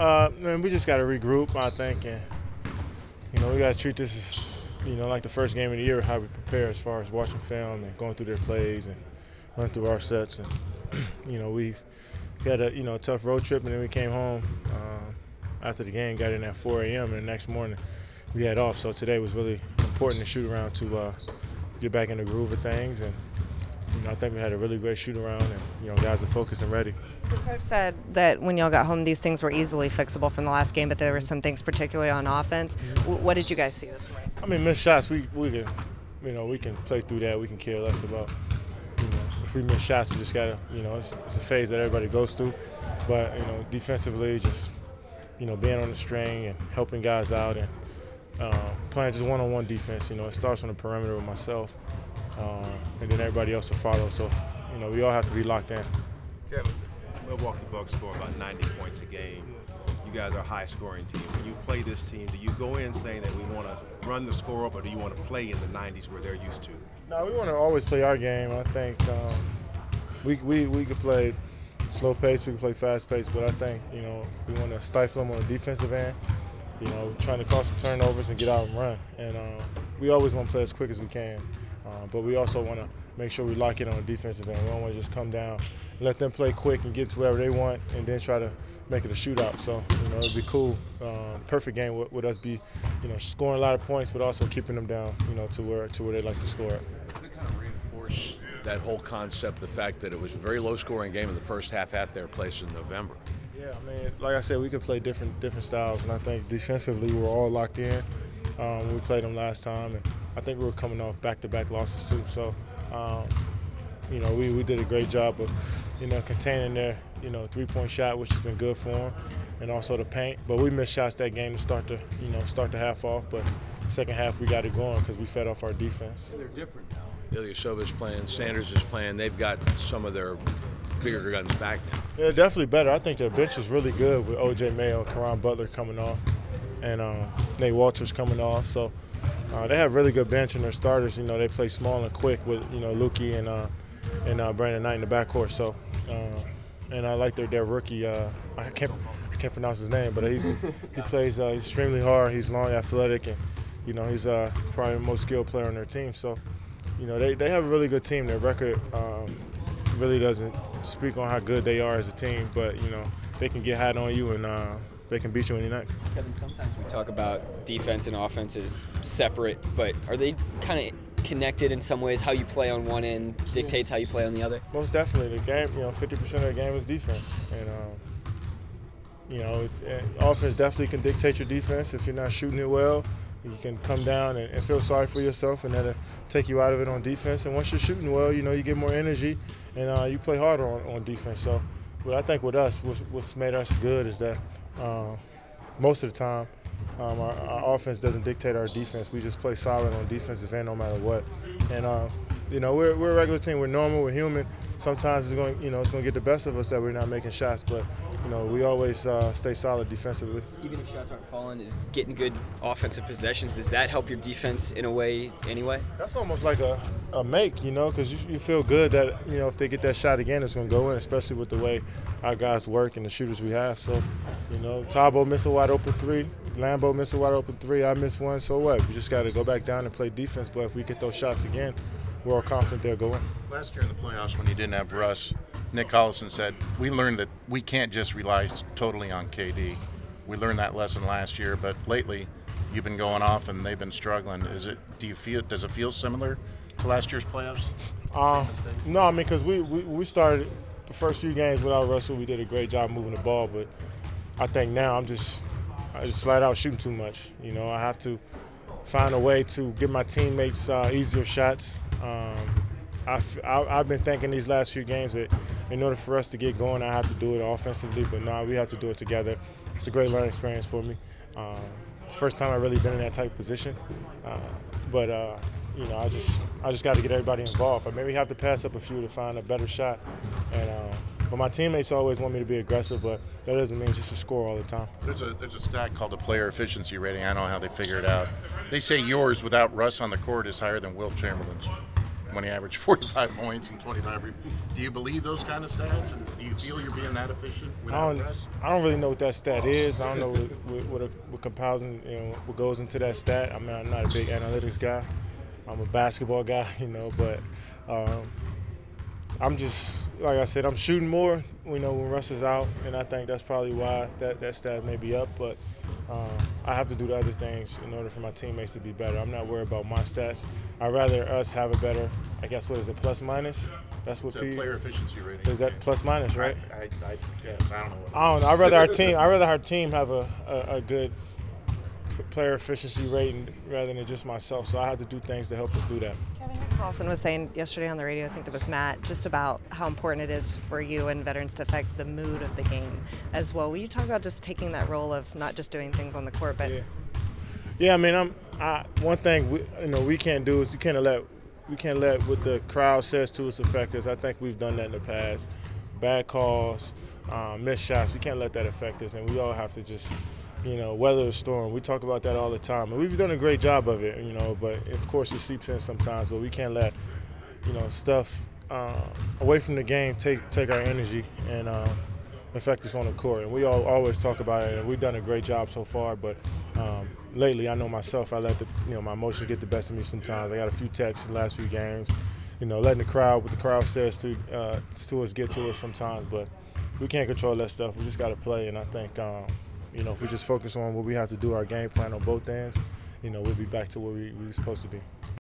Man, we just got to regroup, I think, and we got to treat this as like the first game of the year, how we prepare as far as watching film and going through their plays and running through our sets. And we had a tough road trip, and then we came home after the game, got in at 4 a.m. and the next morning we had off. So today was really important to shoot around to get back in the groove of things. And I think we had a really great shoot around, and guys are focused and ready. So Coach said that when y'all got home, these things were easily fixable from the last game, but there were some things particularly on offense. What did you guys see this morning? I mean, missed shots, we can, we can play through that. We can care less about, if we miss shots, we just gotta, it's a phase that everybody goes through. But defensively, just being on the string and helping guys out and playing just one-on-one defense. It starts on the perimeter with myself. And then everybody else will follow. So, we all have to be locked in. Kevin, Milwaukee Bucks score about 90 points a game. You guys are a high-scoring team. When you play this team, do you go in saying that we want to run the score up, or do you want to play in the 90s where they're used to? No, we want to always play our game. I think we could play slow pace, we can play fast pace, but I think, we want to stifle them on the defensive end. Trying to cause some turnovers and get out and run. And we always want to play as quick as we can. But we also want to make sure we lock it on the defensive end. We don't want to just come down, let them play quick and get to wherever they want, and then try to make it a shootout. So, it'd be cool. Perfect game with us be, scoring a lot of points, but also keeping them down, to where they like to score at. It kind of reinforce that whole concept, the fact that it was a very low-scoring game in the first half at their place in November. Yeah, I mean, like I said, we could play different styles, and I think defensively we're all locked in. We played them last time, and I think we were coming off back-to-back losses too. So, we did a great job of, containing their, three-point shot, which has been good for them, and also the paint. But we missed shots that game to start the half off. But second half we got it going because we fed off our defense. They're different now. Ilyasova's playing, Sanders is playing. They've got some of their bigger guns back now. They're definitely better. I think their bench is really good with O.J. Mayo, Caron Butler coming off, and Nate Walters coming off. So they have really good bench, and their starters, they play small and quick with, Lukey and Brandon Knight in the backcourt. So, and I like their rookie. I can't pronounce his name, but he plays extremely hard. He's long, athletic, and he's probably the most skilled player on their team. So, they have a really good team. Their record really doesn't speak on how good they are as a team, but they can get hot on you and they can beat you any night. Kevin, sometimes we talk about defense and offense as separate, but are they kind of connected in some ways? How you play on one end dictates how you play on the other? Most definitely. The game, 50% of the game is defense, and offense definitely can dictate your defense. If you're not shooting it well, you can come down and feel sorry for yourself, and that'll take you out of it on defense. And once you're shooting well, you get more energy, and you play harder on defense. So, but I think with us, what's made us good is that most of the time, our offense doesn't dictate our defense. We just play solid on defensive end no matter what. And we're a regular team. We're normal. We're human. Sometimes it's going to get the best of us that we're not making shots, but we always stay solid defensively. Even if shots aren't falling, is getting good offensive possessions, does that help your defense in a way anyway? That's almost like a make, because you feel good that if they get that shot again, it's going to go in, especially with the way our guys work and the shooters we have. So, Tabo missed a wide open three, Lambo missed a wide open three, I missed one. So what? We just got to go back down and play defense. But if we get those shots again, we're all confident they'll go in. Last year in the playoffs, when you didn't have Russ, Nick Collison said, we learned that we can't just rely totally on KD. We learned that lesson last year, but lately you've been going off and they've been struggling. Does it feel similar to last year's playoffs? No, I mean, because we started the first few games without Russell. We did a great job moving the ball, but I think now I just flat out shooting too much. I have to find a way to give my teammates easier shots. I've been thinking these last few games that in order for us to get going, I have to do it offensively, but no, we have to do it together. It's a great learning experience for me. It's the first time I've really been in that type of position, but I just got to get everybody involved. I maybe have to pass up a few to find a better shot, but my teammates always want me to be aggressive, but that doesn't mean just to score all the time. There's a stat called the player efficiency rating. I don't know how they figure it out. They say yours without Russ on the court is higher than Wilt Chamberlain's. when he averaged 45 points and 25. Do you believe those kind of stats? And do you feel you're being that efficient without Russ? I don't really know what that stat is. I don't know what comparison, what goes into that stat. I mean, I'm not a big analytics guy. I'm a basketball guy, but I'm just, like I said, I'm shooting more, when Russ is out, and I think that's probably why that stat may be up. But I have to do the other things in order for my teammates to be better. I'm not worried about my stats. I'd rather us have a better, I guess, what is it, plus minus? That's what player efficiency rating. Is that plus minus, right? I don't know. I don't know. I'd rather our team have a good player efficiency rating rather than just myself. So I have to do things to help us do that. Kevin Carlson was saying yesterday on the radio, I think it was Matt, just about how important it is for you and veterans to affect the mood of the game as well. Will you talk about just taking that role of not just doing things on the court, but yeah. I mean, one thing we can't do is we can't let what the crowd says to us affect us. I think we've done that in the past. Bad calls, missed shots. We can't let that affect us, and we all have to just weather the storm. We talk about that all the time, and we've done a great job of it, but of course it seeps in sometimes. But we can't let, stuff away from the game take our energy and affect us on the court. And we always talk about it, and we've done a great job so far. But lately, I know myself, I let my emotions get the best of me sometimes. I got a few texts in the last few games, letting the crowd, what the crowd says to us get to us sometimes. But we can't control that stuff. We just got to play, and I think if we just focus on what we have to do, our game plan on both ends, we'll be back to where we're supposed to be.